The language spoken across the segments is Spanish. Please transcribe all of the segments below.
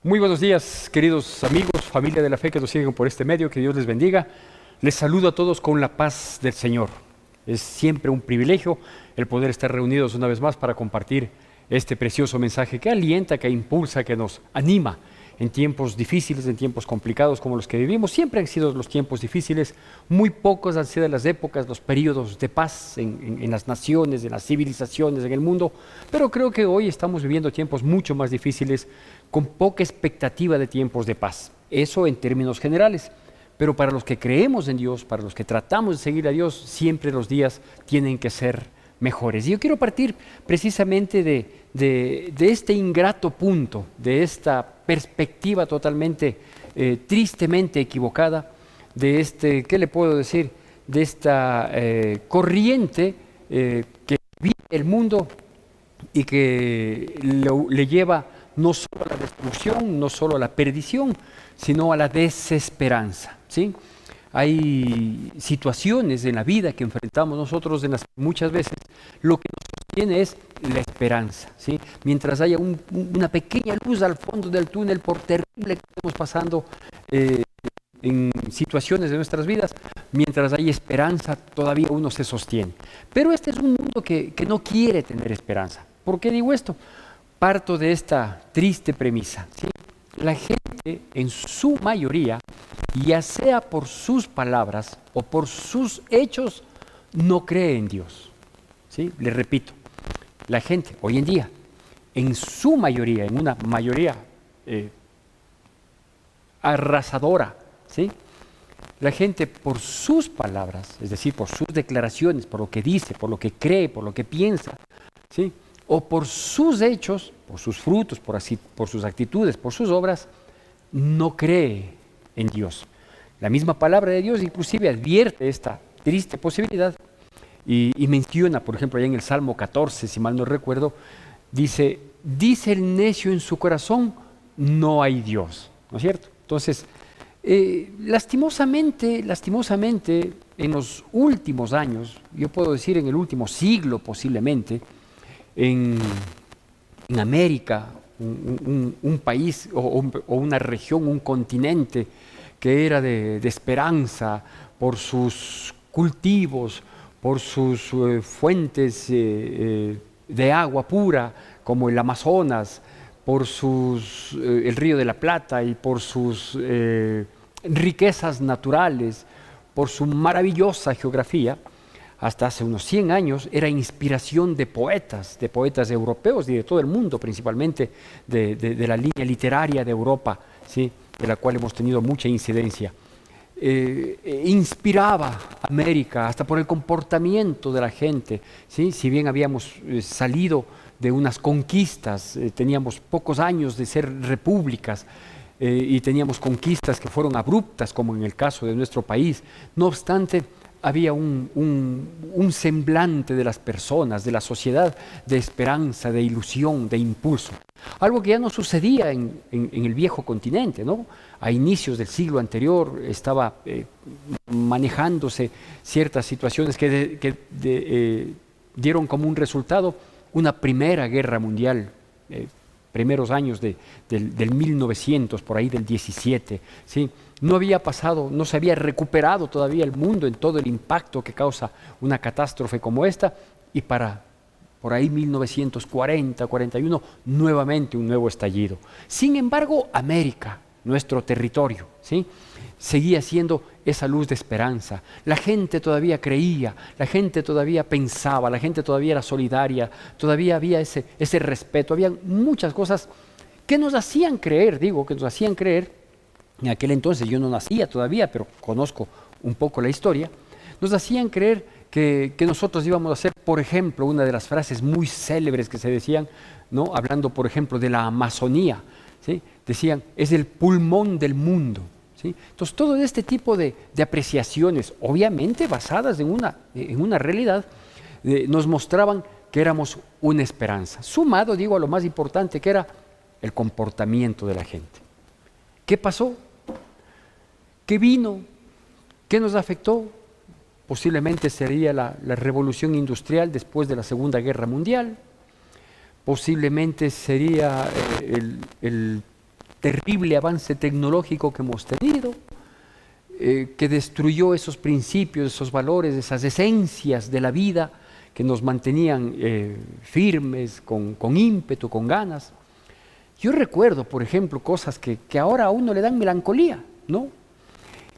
Muy buenos días, queridos amigos, familia de la fe que nos siguen por este medio, que Dios les bendiga. Les saludo a todos con la paz del Señor. Es siempre un privilegio el poder estar reunidos una vez más para compartir este precioso mensaje que alienta, que impulsa, que nos anima en tiempos difíciles, en tiempos complicados como los que vivimos. Siempre han sido los tiempos difíciles, muy pocos han sido las épocas, los periodos de paz en las naciones, en las civilizaciones, en el mundo, pero creo que hoy estamos viviendo tiempos mucho más difíciles, con poca expectativa de tiempos de paz. Eso en términos generales. Pero para los que creemos en Dios, para los que tratamos de seguir a Dios, siempre los días tienen que ser mejores. Y yo quiero partir precisamente de este ingrato punto, de esta perspectiva totalmente, tristemente equivocada, de este, ¿qué le puedo decir? De esta corriente que vive el mundo y que le lleva no solo a la destrucción, no solo a la perdición, sino a la desesperanza, ¿sí? Hay situaciones en la vida que enfrentamos nosotros en las que muchas veces lo que nos sostiene es la esperanza, ¿sí? Mientras haya una pequeña luz al fondo del túnel, por terrible que estemos pasando en situaciones de nuestras vidas, mientras hay esperanza, todavía uno se sostiene. Pero este es un mundo que no quiere tener esperanza. ¿Por qué digo esto? Parto de esta triste premisa, ¿sí? La gente, en su mayoría, ya sea por sus palabras o por sus hechos, no cree en Dios, ¿sí? Les repito, la gente hoy en día, en su mayoría, en una mayoría arrasadora, ¿sí? La gente por sus palabras, es decir, por sus declaraciones, por lo que dice, por lo que cree, por lo que piensa, ¿sí? O por sus hechos, por sus frutos, por sus actitudes, por sus obras, no cree en Dios. La misma palabra de Dios inclusive advierte esta triste posibilidad y menciona, por ejemplo, allá en el Salmo 14, si mal no recuerdo, dice el necio en su corazón, no hay Dios, ¿no es cierto? Entonces, lastimosamente, en los últimos años, yo puedo decir en el último siglo posiblemente, en América, un país o una región, un continente que era de esperanza por sus cultivos, por sus fuentes de agua pura, como el Amazonas, por el Río de la Plata y por sus riquezas naturales, por su maravillosa geografía. Hasta hace unos 100 años era inspiración de poetas europeos y de todo el mundo, principalmente de la línea literaria de Europa, ¿sí? De la cual hemos tenido mucha incidencia. Inspiraba a América hasta por el comportamiento de la gente, ¿sí? Si bien habíamos salido de unas conquistas, teníamos pocos años de ser repúblicas, y teníamos conquistas que fueron abruptas, como en el caso de nuestro país. No obstante, había un semblante de las personas, de la sociedad, de esperanza, de ilusión, de impulso. Algo que ya no sucedía en el viejo continente, ¿no? A inicios del siglo anterior estaba manejándose ciertas situaciones que dieron como un resultado una primera guerra mundial, primeros años del 1900, por ahí del 17, ¿sí? No había pasado, no se había recuperado todavía el mundo en todo el impacto que causa una catástrofe como esta, y por ahí 1940, 41, nuevamente un nuevo estallido. Sin embargo, América, nuestro territorio, ¿sí? Seguía siendo esa luz de esperanza. La gente todavía creía, la gente todavía pensaba, la gente todavía era solidaria, todavía había ese respeto, había muchas cosas que nos hacían creer, en aquel entonces yo no nacía todavía, pero conozco un poco la historia, nos hacían creer que nosotros íbamos a ser, por ejemplo, una de las frases muy célebres que se decían, ¿no? Hablando, por ejemplo, de la Amazonía, ¿sí? Decían, es el pulmón del mundo, ¿sí? Entonces, todo este tipo de apreciaciones, obviamente basadas en una realidad, nos mostraban que éramos una esperanza. Sumado, digo, a lo más importante, que era el comportamiento de la gente. ¿Qué pasó? ¿Qué vino? ¿Qué nos afectó? Posiblemente sería la revolución industrial después de la Segunda Guerra Mundial. Posiblemente sería terrible avance tecnológico que hemos tenido, que destruyó esos principios, esos valores, esas esencias de la vida que nos mantenían firmes, con ímpetu, con ganas. Yo recuerdo, por ejemplo, cosas que ahora a uno le dan melancolía, ¿no?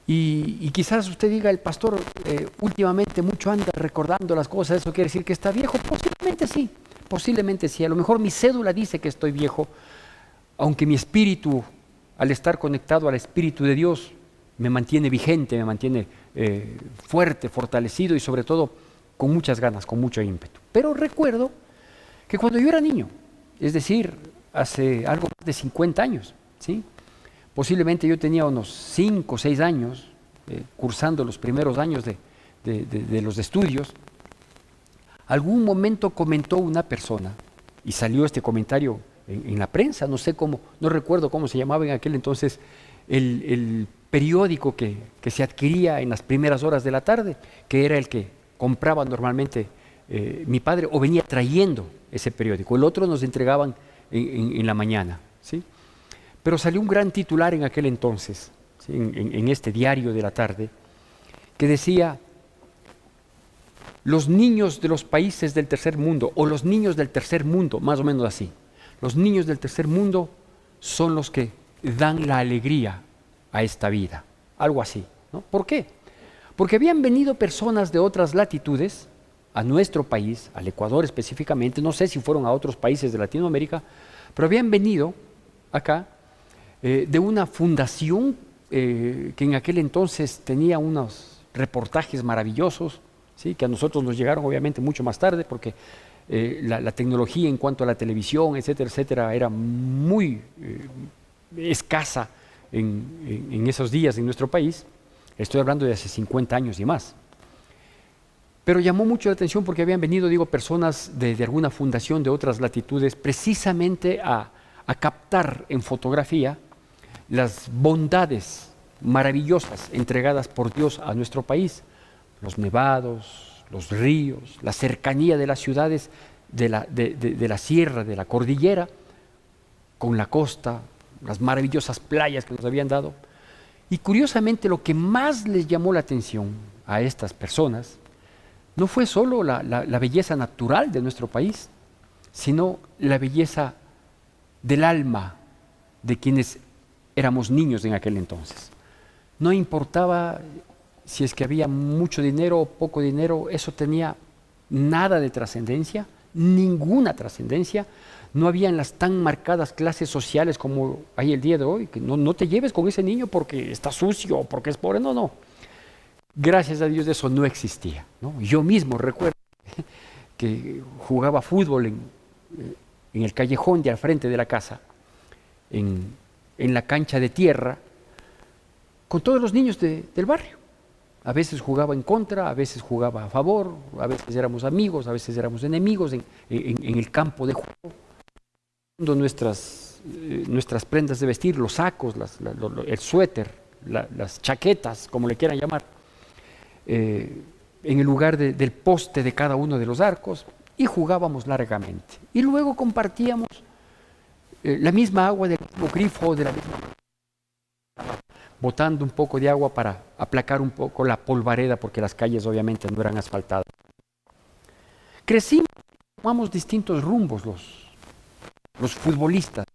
Y quizás usted diga, el pastor últimamente mucho anda recordando las cosas, ¿eso quiere decir que está viejo? Posiblemente sí, posiblemente sí. A lo mejor mi cédula dice que estoy viejo, aunque mi espíritu, al estar conectado al Espíritu de Dios, me mantiene vigente, me mantiene fuerte, fortalecido y sobre todo con muchas ganas, con mucho ímpetu. Pero recuerdo que cuando yo era niño, es decir, hace algo más de 50 años, ¿sí? Posiblemente yo tenía unos 5 o 6 años, cursando los primeros años de los estudios. Algún momento comentó una persona, y salió este comentario en la prensa, no sé cómo, no recuerdo cómo se llamaba en aquel entonces el periódico que se adquiría en las primeras horas de la tarde, que era el que compraba normalmente mi padre, o venía trayendo ese periódico. El otro nos entregaban en la mañana, ¿sí? Pero salió un gran titular en aquel entonces, ¿sí? en este diario de la tarde, que decía: los niños de los países del tercer mundo, o los niños del tercer mundo, más o menos así, los niños del tercer mundo son los que dan la alegría a esta vida, algo así, ¿no? ¿Por qué? Porque habían venido personas de otras latitudes a nuestro país, al Ecuador específicamente, no sé si fueron a otros países de Latinoamérica, pero habían venido acá de una fundación que en aquel entonces tenía unos reportajes maravillosos, ¿sí? Que a nosotros nos llegaron obviamente mucho más tarde, porque la tecnología en cuanto a la televisión, etcétera, etcétera, era muy escasa en esos días en nuestro país. Estoy hablando de hace 50 años y más. Pero llamó mucho la atención porque habían venido, digo, personas de alguna fundación de otras latitudes precisamente a captar en fotografía las bondades maravillosas entregadas por Dios a nuestro país, los nevados, los ríos, la cercanía de las ciudades de la sierra, de la cordillera, con la costa, las maravillosas playas que nos habían dado. Y curiosamente lo que más les llamó la atención a estas personas no fue solo la belleza natural de nuestro país, sino la belleza del alma de quienes éramos niños en aquel entonces. No importaba si es que había mucho dinero o poco dinero, eso tenía nada de trascendencia, ninguna trascendencia. No habían las tan marcadas clases sociales como hay el día de hoy, que no te lleves con ese niño porque está sucio o porque es pobre, no. Gracias a Dios eso no existía, ¿no? Yo mismo recuerdo que jugaba fútbol en el callejón de al frente de la casa, en la cancha de tierra, con todos los niños del barrio. A veces jugaba en contra, a veces jugaba a favor, a veces éramos amigos, a veces éramos enemigos en el campo de juego. Nuestras prendas de vestir, los sacos, el suéter, las chaquetas, como le quieran llamar, en el lugar del poste de cada uno de los arcos, y jugábamos largamente. Y luego compartíamos la misma agua del mismo grifo, de la misma, botando un poco de agua para aplacar un poco la polvareda, porque las calles obviamente no eran asfaltadas. Crecimos, tomamos distintos rumbos los futbolistas.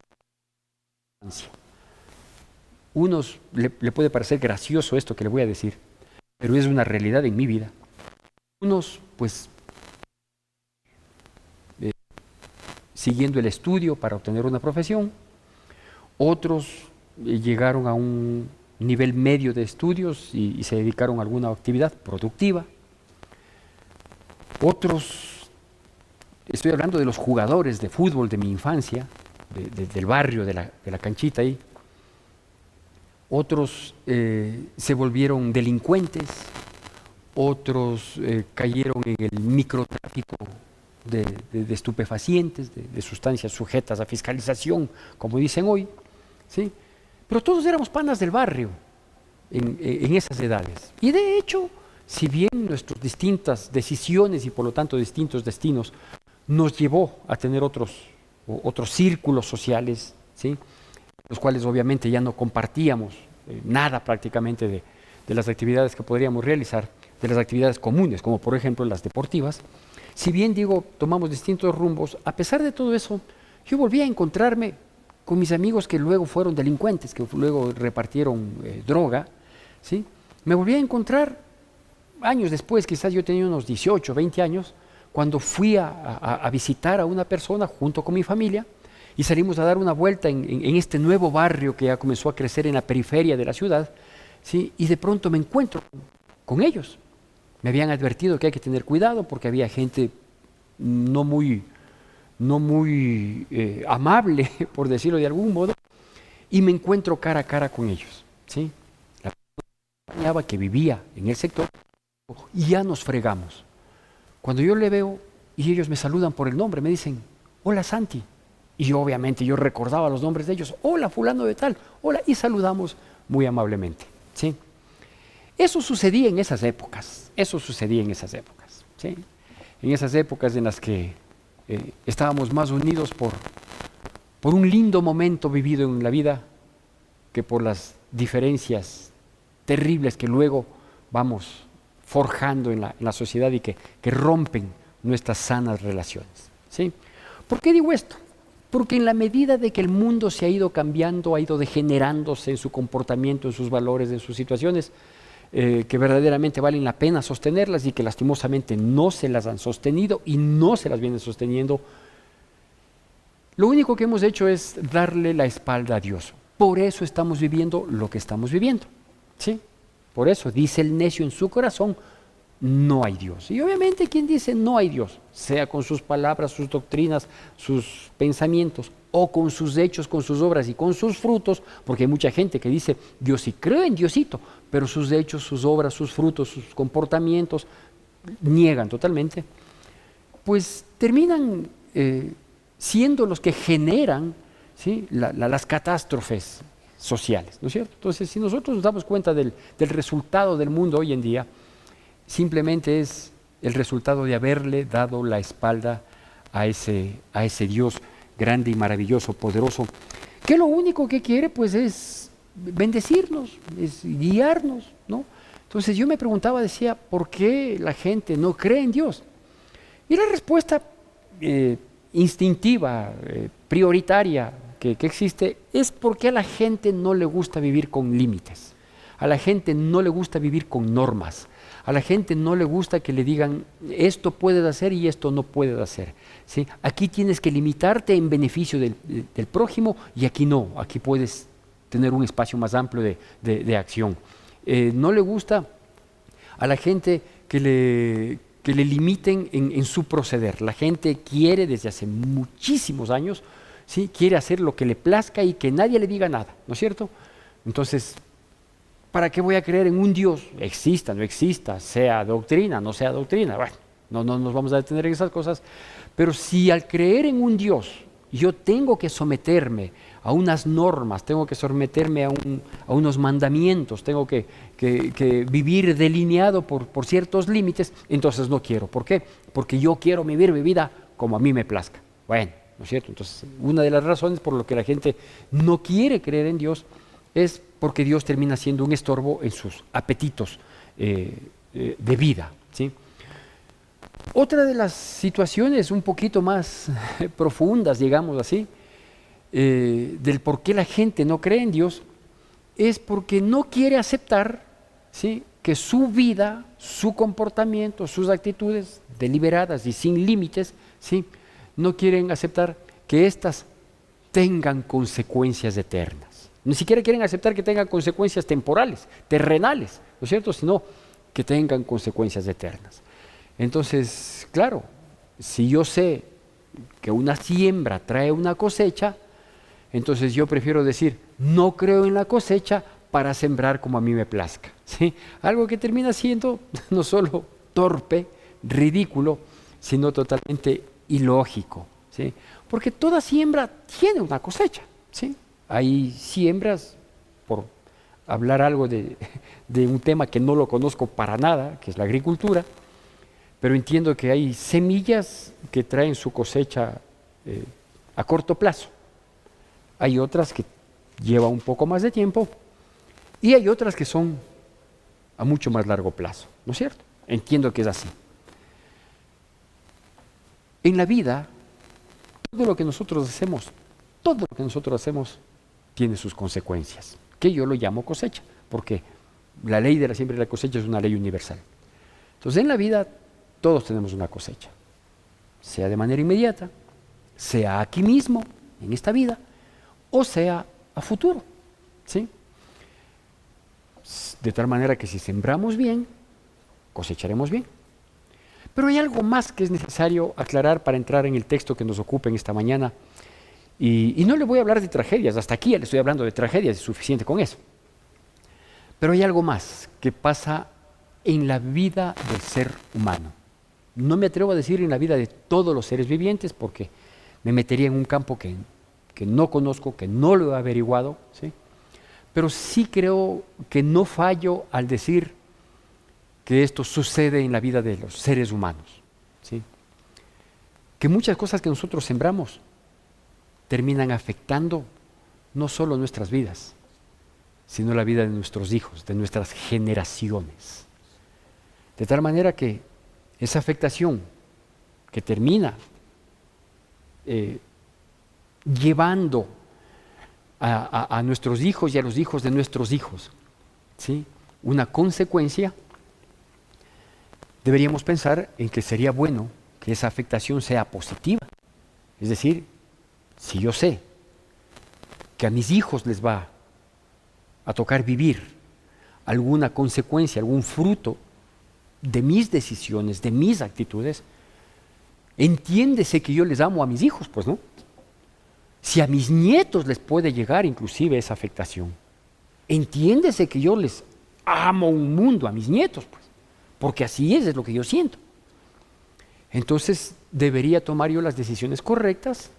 Unos le puede parecer gracioso esto que le voy a decir, pero es una realidad en mi vida. Unos, pues, siguiendo el estudio para obtener una profesión, otros llegaron a un nivel medio de estudios y se dedicaron a alguna actividad productiva. Otros, estoy hablando de los jugadores de fútbol de mi infancia, del barrio, de la canchita ahí. Otros se volvieron delincuentes, otros cayeron en el microtráfico de estupefacientes, de sustancias sujetas a fiscalización, como dicen hoy, ¿sí? Pero todos éramos panas del barrio en esas edades. Y de hecho, si bien nuestras distintas decisiones y por lo tanto distintos destinos nos llevó a tener otros círculos sociales, ¿sí? los cuales obviamente ya no compartíamos nada prácticamente de las actividades que podríamos realizar, de las actividades comunes, como por ejemplo las deportivas. Si bien digo, tomamos distintos rumbos, a pesar de todo eso, yo volví a encontrarme con mis amigos que luego fueron delincuentes, que luego repartieron droga, ¿sí? Me volví a encontrar años después, quizás yo tenía unos 18, 20 años, cuando fui a visitar a una persona junto con mi familia y salimos a dar una vuelta en este nuevo barrio que ya comenzó a crecer en la periferia de la ciudad, ¿sí? Y de pronto me encuentro con ellos. Me habían advertido que hay que tener cuidado porque había gente no muy amable, por decirlo de algún modo, y me encuentro cara a cara con ellos, ¿sí? La persona que vivía en el sector y ya nos fregamos. Cuando yo le veo y ellos me saludan por el nombre, me dicen, hola Santi. Y yo obviamente yo recordaba los nombres de ellos, hola fulano de tal, hola, y saludamos muy amablemente, ¿sí? Eso sucedía en esas épocas, ¿sí? En esas épocas en las que estábamos más unidos por un lindo momento vivido en la vida que por las diferencias terribles que luego vamos forjando en la sociedad y que rompen nuestras sanas relaciones, ¿sí? ¿Por qué digo esto? Porque en la medida de que el mundo se ha ido cambiando, ha ido degenerándose en su comportamiento, en sus valores, en sus situaciones, que verdaderamente valen la pena sostenerlas y que lastimosamente no se las han sostenido y no se las vienen sosteniendo, lo único que hemos hecho es darle la espalda a Dios. Por eso estamos viviendo lo que estamos viviendo, ¿sí? Por eso dice el necio en su corazón, no hay Dios. Y obviamente quien dice no hay Dios, sea con sus palabras, sus doctrinas, sus pensamientos, o con sus hechos, con sus obras y con sus frutos, porque hay mucha gente que dice, Dios sí creo en Diosito, pero sus hechos, sus obras, sus frutos, sus comportamientos niegan totalmente, pues terminan siendo los que generan, ¿sí?, las catástrofes sociales, ¿no es cierto? Entonces, si nosotros nos damos cuenta del resultado del mundo hoy en día, simplemente es el resultado de haberle dado la espalda a ese Dios grande y maravilloso, poderoso, que lo único que quiere pues es bendecirnos, es guiarnos, ¿no? Entonces yo me preguntaba, decía, ¿por qué la gente no cree en Dios? Y la respuesta instintiva, prioritaria que existe es porque a la gente no le gusta vivir con límites, a la gente no le gusta vivir con normas, a la gente no le gusta que le digan esto puedes hacer y esto no puedes hacer, ¿sí? Aquí tienes que limitarte en beneficio del prójimo y aquí no, aquí puedes tener un espacio más amplio de acción. No le gusta a la gente que le limiten en su proceder. La gente quiere desde hace muchísimos años, ¿sí?, quiere hacer lo que le plazca y que nadie le diga nada, ¿no es cierto? Entonces, ¿para qué voy a creer en un Dios? Exista, no exista, sea doctrina, no sea doctrina. Bueno, no nos vamos a detener en esas cosas. Pero si al creer en un Dios yo tengo que someterme a unas normas, tengo que someterme a unos mandamientos, tengo que vivir delineado por ciertos límites, entonces no quiero. ¿Por qué? Porque yo quiero vivir mi vida como a mí me plazca. Bueno, ¿no es cierto? Entonces, una de las razones por lo que la gente no quiere creer en Dios es porque Dios termina siendo un estorbo en sus apetitos de vida, ¿sí? Otra de las situaciones un poquito más profundas, digamos así, del por qué la gente no cree en Dios, es porque no quiere aceptar, ¿sí?, que su vida, su comportamiento, sus actitudes deliberadas y sin límites, ¿sí?, no quieren aceptar que éstas tengan consecuencias eternas. Ni siquiera quieren aceptar que tengan consecuencias temporales, terrenales, ¿no es cierto?, sino que tengan consecuencias eternas. Entonces, claro, si yo sé que una siembra trae una cosecha, entonces yo prefiero decir, no creo en la cosecha para sembrar como a mí me plazca, ¿sí? Algo que termina siendo no solo torpe, ridículo, sino totalmente ilógico, ¿sí? Porque toda siembra tiene una cosecha, ¿sí? Hay siembras, por hablar algo de un tema que no lo conozco para nada, que es la agricultura, pero entiendo que hay semillas que traen su cosecha a corto plazo. Hay otras que lleva un poco más de tiempo, y hay otras que son a mucho más largo plazo, ¿no es cierto? Entiendo que es así. En la vida, todo lo que nosotros hacemos tiene sus consecuencias, que yo lo llamo cosecha, porque la ley de la siembra y la cosecha es una ley universal. Entonces, en la vida todos tenemos una cosecha, sea de manera inmediata, sea aquí mismo, en esta vida, o sea a futuro, ¿sí? De tal manera que si sembramos bien, cosecharemos bien. Pero hay algo más que es necesario aclarar para entrar en el texto que nos ocupa en esta mañana. Y no le voy a hablar de tragedias, hasta aquí ya le estoy hablando de tragedias, es suficiente con eso. Pero hay algo más que pasa en la vida del ser humano. No me atrevo a decir en la vida de todos los seres vivientes porque me metería en un campo que no conozco, que no lo he averiguado, ¿sí? Pero sí creo que no fallo al decir que esto sucede en la vida de los seres humanos, ¿sí? Que muchas cosas que nosotros sembramos terminan afectando no solo nuestras vidas, sino la vida de nuestros hijos, de nuestras generaciones. De tal manera que esa afectación que termina llevando a nuestros hijos y a los hijos de nuestros hijos, ¿sí? Una consecuencia, deberíamos pensar en que sería bueno que esa afectación sea positiva. Es decir, si yo sé que a mis hijos les va a tocar vivir alguna consecuencia, algún fruto de mis decisiones, de mis actitudes, entiéndese que yo les amo a mis hijos, pues, ¿no? Si a mis nietos les puede llegar inclusive esa afectación, entiéndese que yo les amo un mundo a mis nietos, pues, porque así es lo que yo siento. Entonces debería tomar yo las decisiones correctas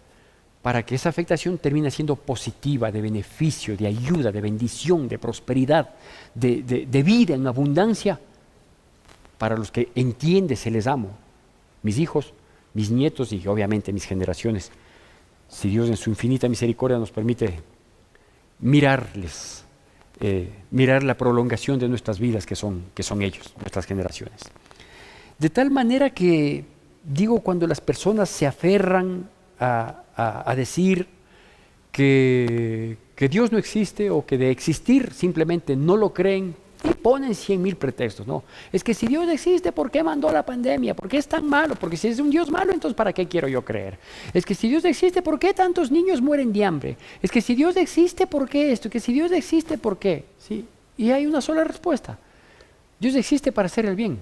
para que esa afectación termine siendo positiva, de beneficio, de ayuda, de bendición, de prosperidad, de vida en abundancia, para los que entiende se les amo, mis hijos, mis nietos y obviamente mis generaciones. Si Dios en su infinita misericordia nos permite mirarles, mirar la prolongación de nuestras vidas que son ellos, nuestras generaciones. De tal manera que, digo, cuando las personas se aferran a decir que Dios no existe o que de existir simplemente no lo creen y ponen 100,000 pretextos, ¿no? Es que si Dios existe, ¿por qué mandó la pandemia? ¿Por qué es tan malo? Porque si es un Dios malo, entonces ¿para qué quiero yo creer? Es que si Dios existe, ¿por qué tantos niños mueren de hambre? Es que si Dios existe, ¿por qué esto? Que si Dios existe, ¿por qué? ¿Sí? Y hay una sola respuesta. Dios existe para hacer el bien,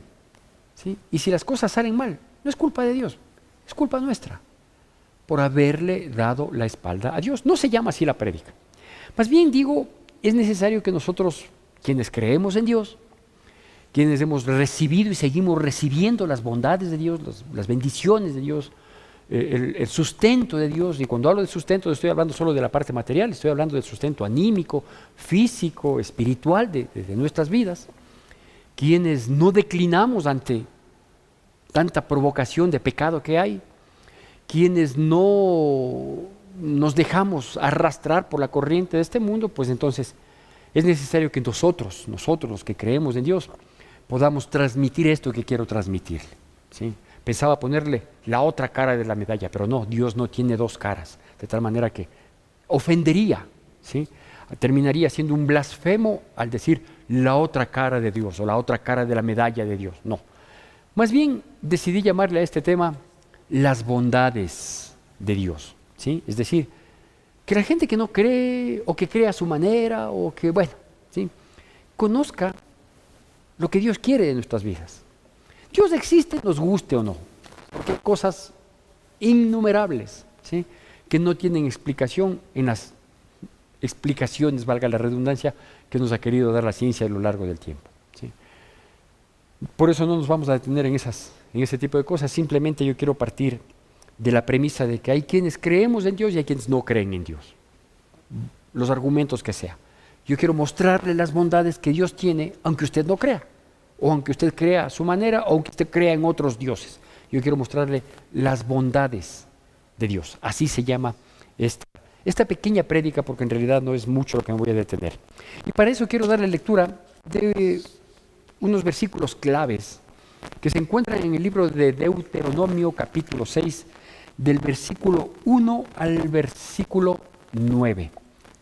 ¿sí? Y si las cosas salen mal, no es culpa de Dios, es culpa nuestra por haberle dado la espalda a Dios. No se llama así la prédica. Más bien digo, es necesario que nosotros, quienes creemos en Dios, quienes hemos recibido y seguimos recibiendo las bondades de Dios, las bendiciones de Dios, el sustento de Dios, y cuando hablo de sustento no estoy hablando solo de la parte material, estoy hablando del sustento anímico, físico, espiritual de nuestras vidas, quienes no declinamos ante tanta provocación de pecado que hay, quienes no nos dejamos arrastrar por la corriente de este mundo, pues entonces es necesario que nosotros los que creemos en Dios, podamos transmitir esto que quiero transmitirle, ¿sí? Pensaba ponerle la otra cara de la medalla, pero no, Dios no tiene dos caras, de tal manera que ofendería, ¿sí? Terminaría siendo un blasfemo al decir la otra cara de Dios o la otra cara de la medalla de Dios, no. Más bien decidí llamarle a este tema las bondades de Dios, ¿sí? Es decir, que la gente que no cree o que cree a su manera o que, bueno, ¿sí?, conozca lo que Dios quiere de nuestras vidas. Dios existe, nos guste o no, porque hay cosas innumerables, ¿sí?, que no tienen explicación en las explicaciones, valga la redundancia, que nos ha querido dar la ciencia a lo largo del tiempo, ¿sí? Por eso no nos vamos a detener en ese tipo de cosas. Simplemente yo quiero partir de la premisa de que hay quienes creemos en Dios y hay quienes no creen en Dios. Los argumentos que sea. Yo quiero mostrarle las bondades que Dios tiene, aunque usted no crea, o aunque usted crea a su manera, o aunque usted crea en otros dioses. Yo quiero mostrarle las bondades de Dios. Así se llama esta pequeña prédica, porque en realidad no es mucho lo que me voy a detener. Y para eso quiero darle lectura de unos versículos claves que se encuentran en el libro de Deuteronomio capítulo 6, del versículo 1 al versículo 9.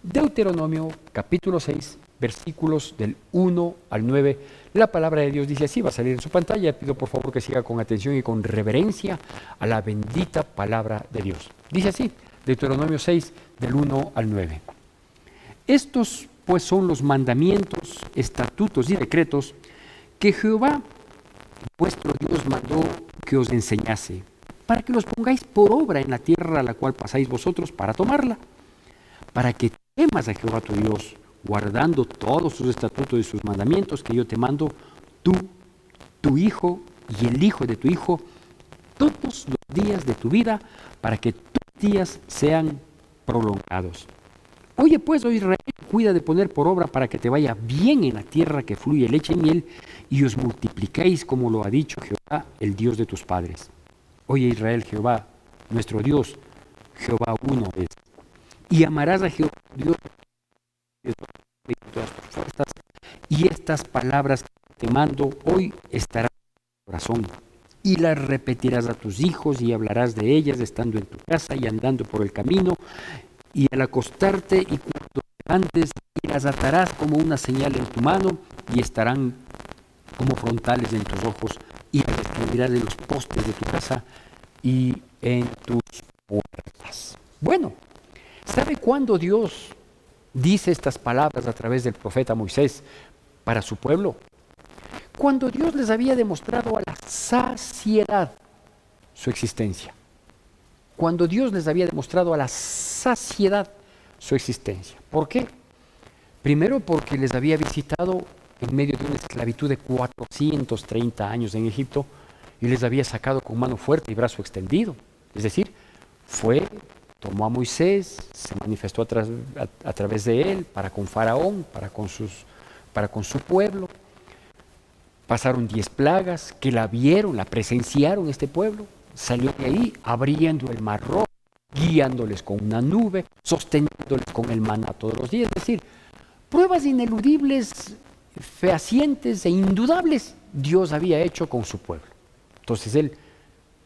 Deuteronomio capítulo 6, versículos del 1 al 9. La palabra de Dios dice así, va a salir en su pantalla. Pido por favor que siga con atención y con reverencia a la bendita palabra de Dios. Dice así, Deuteronomio 6, del 1 al 9. Estos pues son los mandamientos, estatutos y decretos que Jehová vuestro Dios mandó que os enseñase, para que los pongáis por obra en la tierra a la cual pasáis vosotros para tomarla, para que temas a Jehová tu Dios, guardando todos sus estatutos y sus mandamientos que yo te mando, tú, tu hijo y el hijo de tu hijo, todos los días de tu vida, para que tus días sean prolongados. Oye pues, oh Israel, cuida de poner por obra para que te vaya bien en la tierra que fluye leche y miel, y os multipliquéis como lo ha dicho Jehová, el Dios de tus padres. Oye Israel, Jehová, nuestro Dios, Jehová uno es. Y amarás a Jehová, Dios de todas tus fuerzas, y estas palabras que te mando hoy estarán en tu corazón, y las repetirás a tus hijos, y hablarás de ellas estando en tu casa y andando por el camino, y al acostarte y cuando te levantes, y las atarás como una señal en tu mano, y estarán como frontales en tus ojos, y las escribirás en los postes de tu casa y en tus puertas. Bueno, ¿sabe cuándo Dios dice estas palabras a través del profeta Moisés para su pueblo? Cuando Dios les había demostrado a la saciedad su existencia. Cuando Dios les había demostrado a la saciedad su existencia. ¿Por qué? Primero porque les había visitado en medio de una esclavitud de 430 años en Egipto y les había sacado con mano fuerte y brazo extendido. Es decir, tomó a Moisés, se manifestó a través de él para con Faraón, para con su pueblo. Pasaron 10 plagas que la vieron, la presenciaron este pueblo. Salió de ahí abriendo el mar rojo, guiándoles con una nube, sosteniéndoles con el maná todos los días. Es decir, pruebas ineludibles, fehacientes e indudables Dios había hecho con su pueblo. Entonces él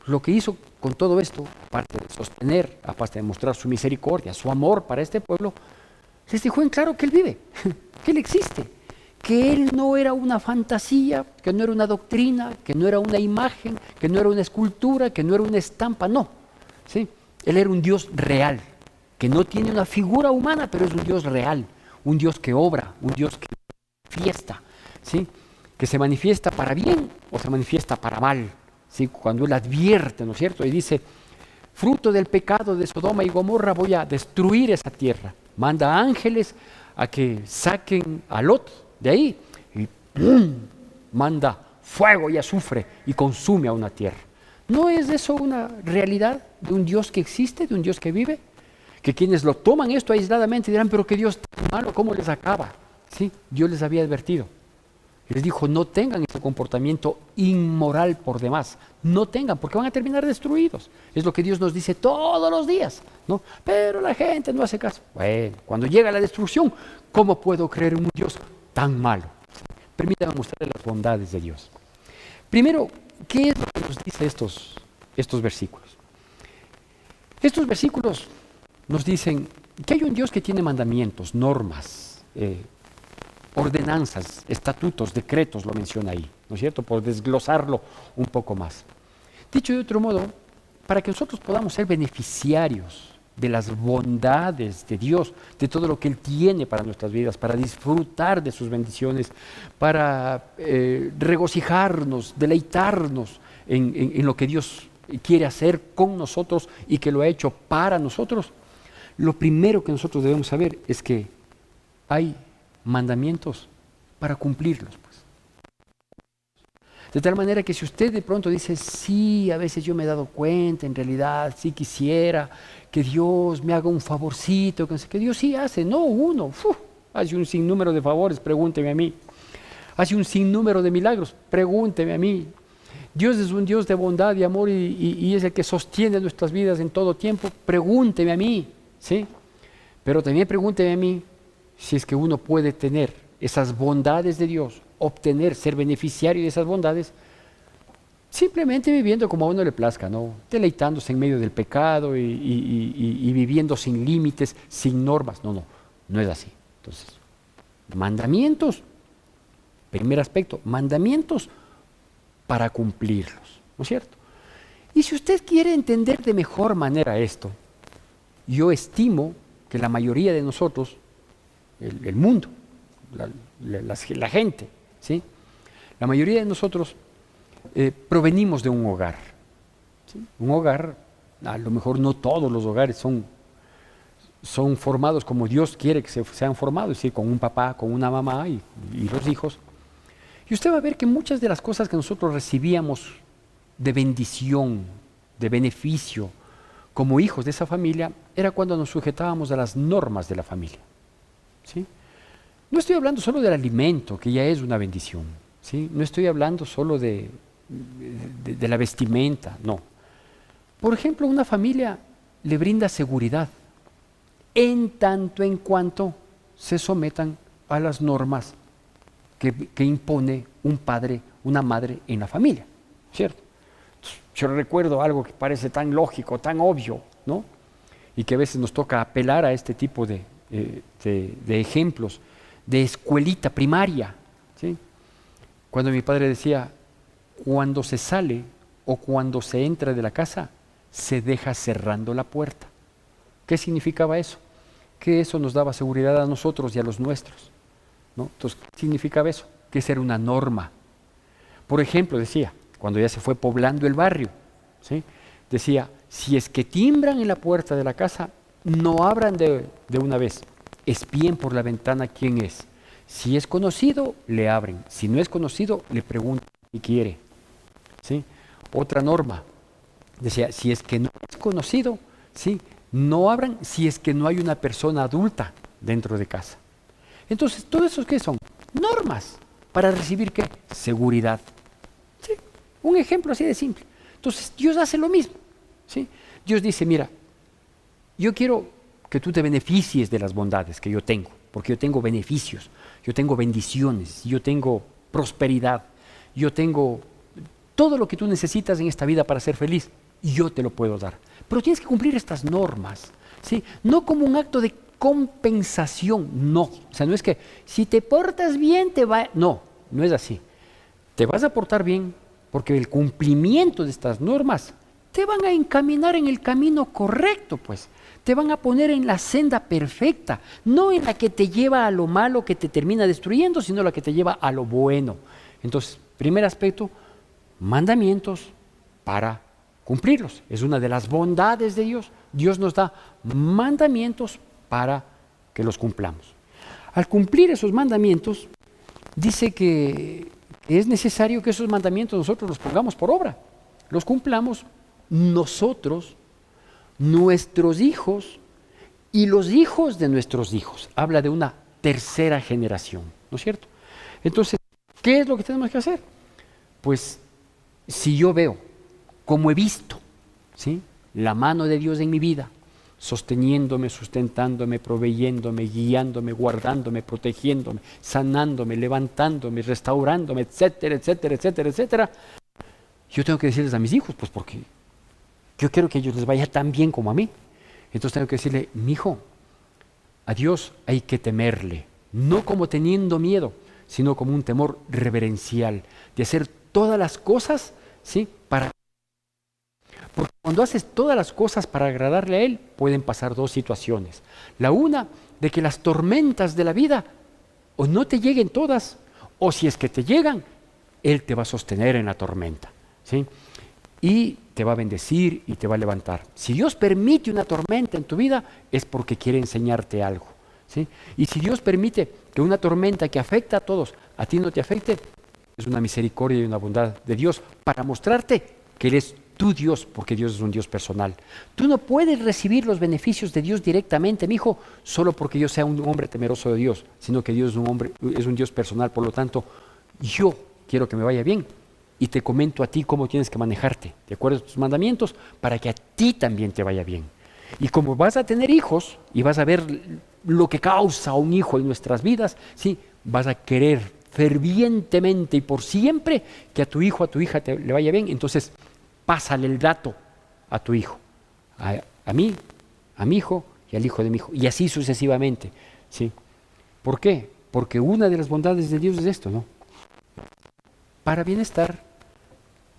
lo que hizo con todo esto, aparte de sostener, aparte de mostrar su misericordia, su amor para este pueblo, les dejó en claro que él vive, que él existe, que él no era una fantasía, que no era una doctrina, que no era una imagen, que no era una escultura, que no era una estampa, no. ¿Sí? Él era un Dios real, que no tiene una figura humana, pero es un Dios real, un Dios que obra, un Dios que manifiesta, ¿sí? Que se manifiesta para bien o se manifiesta para mal, ¿sí? Cuando él advierte, ¿no es cierto? Y dice, fruto del pecado de Sodoma y Gomorra voy a destruir esa tierra. Manda ángeles a que saquen a Lot de ahí y manda fuego y azufre y consume a una tierra. ¿No es eso una realidad de un Dios que existe, de un Dios que vive? Que quienes lo toman esto aisladamente dirán, pero que Dios tan malo, ¿cómo les acaba? Sí, Dios les había advertido. Les dijo, no tengan ese comportamiento inmoral por demás. No tengan, porque van a terminar destruidos. Es lo que Dios nos dice todos los días, ¿no? Pero la gente no hace caso. Bueno, cuando llega la destrucción, ¿cómo puedo creer en un Dios tan malo? Permítanme mostrarles las bondades de Dios. Primero, ¿qué es lo que nos dice estos versículos? Estos versículos nos dicen que hay un Dios que tiene mandamientos, normas, ordenanzas, estatutos, decretos, lo menciona ahí, ¿no es cierto? Por desglosarlo un poco más. Dicho de otro modo, para que nosotros podamos ser beneficiarios de las bondades de Dios, de todo lo que Él tiene para nuestras vidas, para disfrutar de sus bendiciones, para regocijarnos, deleitarnos en lo que Dios quiere hacer con nosotros y que lo ha hecho para nosotros, lo primero que nosotros debemos saber es que hay mandamientos para cumplirlos. Pues. De tal manera que si usted de pronto dice, sí, a veces yo me he dado cuenta, en realidad sí quisiera que Dios me haga un favorcito, que Dios sí hace, no uno, hace un sinnúmero de favores, pregúnteme a mí. Hace un sinnúmero de milagros, pregúnteme a mí. Dios es un Dios de bondad y amor y es el que sostiene nuestras vidas en todo tiempo, pregúnteme a mí, ¿sí? Pero también pregúnteme a mí si es que uno puede tener esas bondades de Dios, obtener, ser beneficiario de esas bondades, simplemente viviendo como a uno le plazca, ¿no? Deleitándose en medio del pecado y viviendo sin límites, sin normas. No, no, no es así. Entonces, mandamientos, primer aspecto, mandamientos para cumplirlos, ¿no es cierto? Y si usted quiere entender de mejor manera esto, yo estimo que la mayoría de nosotros, el mundo, la gente, ¿sí? La mayoría de nosotros provenimos de un hogar, ¿sí? Un hogar, a lo mejor no todos los hogares son formados como Dios quiere que sean formados, es decir, con un papá, con una mamá y los hijos. Y usted va a ver que muchas de las cosas que nosotros recibíamos de bendición, de beneficio, como hijos de esa familia, era cuando nos sujetábamos a las normas de la familia, ¿sí? No estoy hablando solo del alimento, que ya es una bendición, ¿sí? No estoy hablando solo de la vestimenta, no. Por ejemplo, una familia le brinda seguridad en tanto en cuanto se sometan a las normas que impone un padre, una madre en la familia, ¿cierto? Yo recuerdo algo que parece tan lógico, tan obvio, ¿no? Y que a veces nos toca apelar a este tipo de ejemplos de escuelita primaria, ¿sí? Cuando mi padre decía, cuando se sale o cuando se entra de la casa, se deja cerrando la puerta. ¿Qué significaba eso? Que eso nos daba seguridad a nosotros y a los nuestros, ¿no? Entonces, ¿qué significaba eso? Que esa era una norma. Por ejemplo, decía, cuando ya se fue poblando el barrio, ¿sí? Decía, si es que timbran en la puerta de la casa, no abran de una vez, espíen por la ventana quién es. Si es conocido, le abren. Si no es conocido, le preguntan si quiere, ¿sí? Otra norma, decía, si es que no es conocido, ¿sí? No abran si es que no hay una persona adulta dentro de casa. Entonces, ¿todo eso qué son? Normas para recibir ¿qué? Seguridad. ¿Sí? Un ejemplo así de simple. Entonces, Dios hace lo mismo, ¿sí? Dios dice, mira, yo quiero que tú te beneficies de las bondades que yo tengo, porque yo tengo beneficios, yo tengo bendiciones, yo tengo prosperidad, yo tengo todo lo que tú necesitas en esta vida para ser feliz, y yo te lo puedo dar. Pero tienes que cumplir estas normas, ¿sí? No como un acto de compensación, no. O sea, no es que si te portas bien te va... No, no es así. Te vas a portar bien porque el cumplimiento de estas normas te van a encaminar en el camino correcto, pues. Te van a poner en la senda perfecta, no en la que te lleva a lo malo que te termina destruyendo, sino la que te lleva a lo bueno. Entonces, primer aspecto, mandamientos para cumplirlos. Es una de las bondades de Dios. Dios nos da mandamientos para que los cumplamos. Al cumplir esos mandamientos, dice que es necesario que esos mandamientos nosotros los pongamos por obra. Los cumplamos nosotros, nuestros hijos y los hijos de nuestros hijos. Habla de una tercera generación, ¿no es cierto? Entonces, ¿qué es lo que tenemos que hacer? Pues, si yo veo, como he visto, ¿sí?, la mano de Dios en mi vida, sosteniéndome, sustentándome, proveyéndome, guiándome, guardándome, protegiéndome, sanándome, levantándome, restaurándome, etcétera, etcétera, etcétera, etcétera, yo tengo que decirles a mis hijos, pues porque yo quiero que a ellos les vaya tan bien como a mí. Entonces tengo que decirle, mi hijo, a Dios hay que temerle, no como teniendo miedo, sino como un temor reverencial, de hacer todas las cosas, ¿sí?, porque cuando haces todas las cosas para agradarle a Él, pueden pasar dos situaciones. La una, de que las tormentas de la vida o no te lleguen todas, o si es que te llegan, Él te va a sostener en la tormenta, ¿sí?, y te va a bendecir y te va a levantar. Si Dios permite una tormenta en tu vida, es porque quiere enseñarte algo, ¿sí? Y si Dios permite que una tormenta que afecta a todos, a ti no te afecte, es una misericordia y una bondad de Dios para mostrarte que Él es tu Dios, porque Dios es un Dios personal. Tú no puedes recibir los beneficios de Dios directamente, mi hijo, solo porque yo sea un hombre temeroso de Dios, sino que Dios es un Dios personal. Por lo tanto, yo quiero que me vaya bien y te comento a ti cómo tienes que manejarte, de acuerdo a tus mandamientos, para que a ti también te vaya bien. Y como vas a tener hijos y vas a ver lo que causa un hijo en nuestras vidas, ¿sí? Vas a querer fervientemente y por siempre que a tu hijo, a tu hija le vaya bien. Entonces, pásale el dato a tu hijo, a mí, a mi hijo y al hijo de mi hijo. Y así sucesivamente, ¿sí? ¿Por qué? Porque una de las bondades de Dios es esto, ¿no? Para bienestar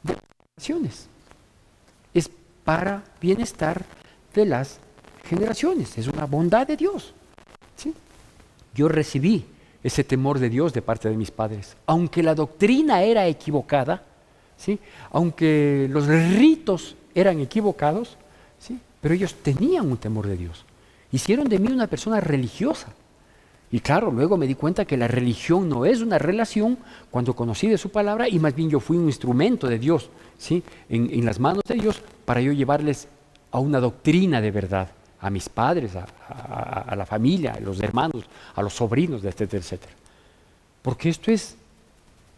de las generaciones. Es para bienestar de las generaciones. Es una bondad de Dios, ¿sí? Yo recibí ese temor de Dios de parte de mis padres. Aunque la doctrina era equivocada, ¿sí? Aunque los ritos eran equivocados, ¿sí? Pero ellos tenían un temor de Dios. Hicieron de mí una persona religiosa. Y claro, luego me di cuenta que la religión no es una relación cuando conocí de su palabra y más bien yo fui un instrumento de Dios, ¿sí? En las manos de Dios para yo llevarles a una doctrina de verdad, a mis padres, a la familia, a los hermanos, a los sobrinos, etcétera, etcétera. Porque esto es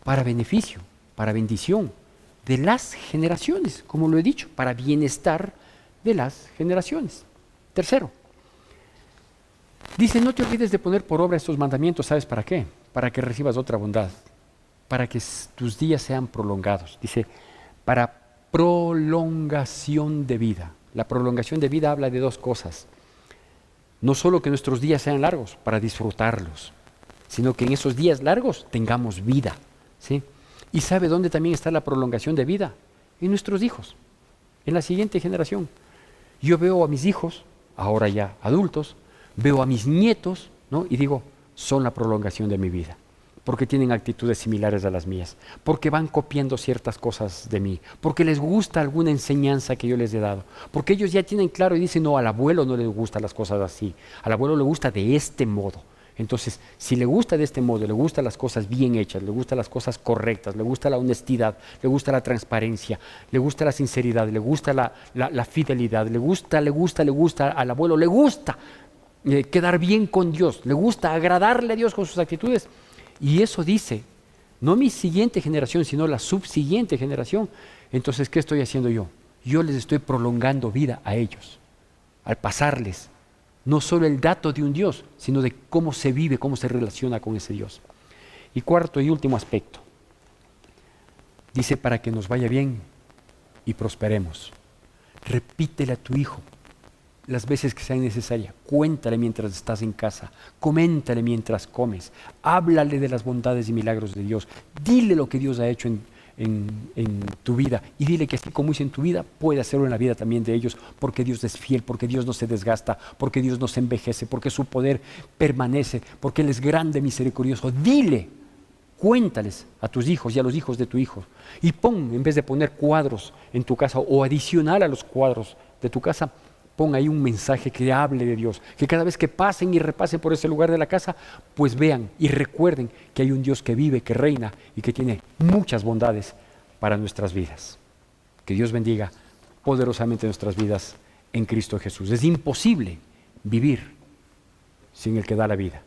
para beneficio, para bendición de las generaciones, como lo he dicho, para bienestar de las generaciones. Tercero, dice, no te olvides de poner por obra estos mandamientos. ¿Sabes para qué? Para que recibas otra bondad, para que tus días sean prolongados. Dice, para prolongación de vida. La prolongación de vida habla de dos cosas. No solo que nuestros días sean largos para disfrutarlos, sino que en esos días largos tengamos vida, ¿sí? ¿Y sabe dónde también está la prolongación de vida? En nuestros hijos, en la siguiente generación. Yo veo a mis hijos, ahora ya adultos, veo a mis nietos, ¿no? Y digo, son la prolongación de mi vida, porque tienen actitudes similares a las mías, porque van copiando ciertas cosas de mí, porque les gusta alguna enseñanza que yo les he dado, porque ellos ya tienen claro y dicen, no, al abuelo no le gustan las cosas así, al abuelo le gusta de este modo. Entonces, si le gusta de este modo, le gustan las cosas bien hechas, le gustan las cosas correctas, le gusta la honestidad, le gusta la transparencia, le gusta la sinceridad, le gusta la fidelidad, le gusta, al abuelo le gusta quedar bien con Dios, le gusta agradarle a Dios con sus actitudes. Y eso dice, no mi siguiente generación, sino la subsiguiente generación. Entonces, ¿qué estoy haciendo yo? Yo les estoy prolongando vida a ellos, al pasarles no solo el dato de un Dios, sino de cómo se vive, cómo se relaciona con ese Dios. Y cuarto y último aspecto, dice para que nos vaya bien y prosperemos. Repítele a tu hijo las veces que sean necesarias, cuéntale mientras estás en casa, coméntale mientras comes, háblale de las bondades y milagros de Dios, dile lo que Dios ha hecho en tu vida y dile que así como hizo en tu vida, puede hacerlo en la vida también de ellos, porque Dios es fiel, porque Dios no se desgasta, porque Dios no se envejece, porque su poder permanece, porque Él es grande, misericordioso. Dile, cuéntales a tus hijos y a los hijos de tu hijo y pon, en vez de poner cuadros en tu casa o adicional a los cuadros de tu casa, pon ahí un mensaje que hable de Dios, que cada vez que pasen y repasen por ese lugar de la casa, pues vean y recuerden que hay un Dios que vive, que reina y que tiene muchas bondades para nuestras vidas. Que Dios bendiga poderosamente nuestras vidas en Cristo Jesús. Es imposible vivir sin el que da la vida.